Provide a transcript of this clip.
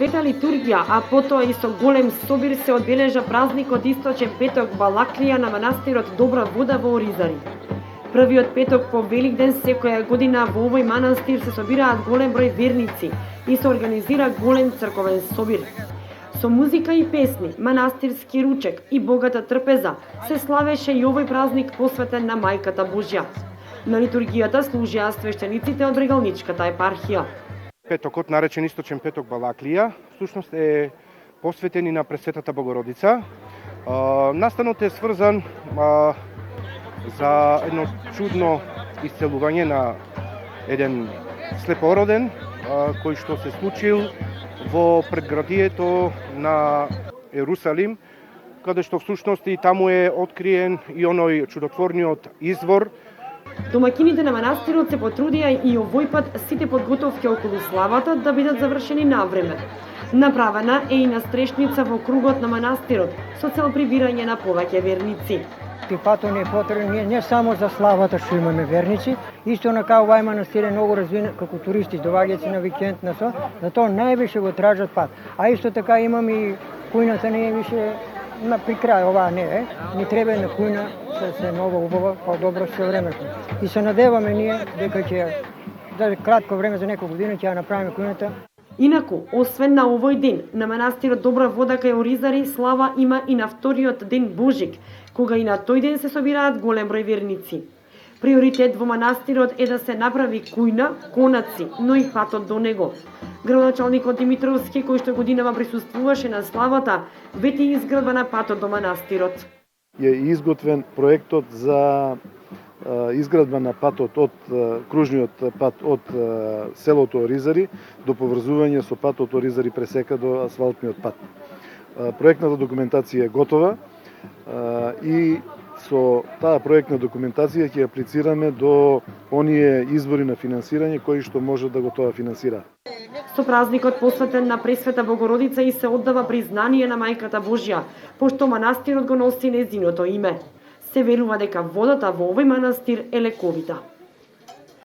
света литургија, а потоа и со голем собир се одбележа празникот Источен петок Балаклија на манастирот Добра вода во Оризари. Првиот петок по Великден секоја година во овој манастир се собираат голем број верници и се организира голем црковен собир. Со музика и песни, манастирски ручек и богата трпеза се славеше и овој празник посветен на Мајката Божја. На литургијата служиа свештениците од Регалничката епархија. Петокот, наречен Источен петок Балаклија, всушност е посветен и на Пресветата Богородица. Настанот е сврзан за едно чудно исцелување на еден слепороден, кој што се случил во предградието на Ерусалим, каде што всушност и таму е откриен и оној чудотворниот извор. Домаќините на манастирот се потрудија и овој пат сите подготовки околу славата да бидат завршени на време. Направена е и настрешница во кругот на манастирот со цел прибирање на повеќе верници. Пато не е потребен не само за славата што имаме верници, исто на као овај манастир е многу развиен како туристи, доаѓаат се на викенд на со, затоа највише го тражат пат. А исто така имам и кујната не е више на при крај, ова не е. Ни треба на кујна се многу убава, по-добро се времето. И се надеваме ние дека ќе за кратко време, за неколку години ќе ја направиме кујната. Инаку, освен на овој ден, на манастирот Добра вода кај Оризари слава има и на вториот ден Божик, кога и на тој ден се собираат голем број верници. Приоритет во манастирот е да се направи кујна, конаци, но и патот до него. Градоначалникот Димитровски, кој што годинава присуствуваше на славата, вети изградба на патот до манастирот. Е изготвен проектот за изградба на патот од кружниот пат од селото Оризари до поврзување со патот Оризари пресека до асфалтниот пат. Проектната документација е готова и со таа проектна документација ќе аплицираме до оние извори на финансирање кои што може да го тоа финансира. Со празникот посветен на Пресвета Богородица и се оддава признание на Мајката Божја, пошто манастирот го носи нејзиното име. Се верува дека водата во овој манастир е лековита.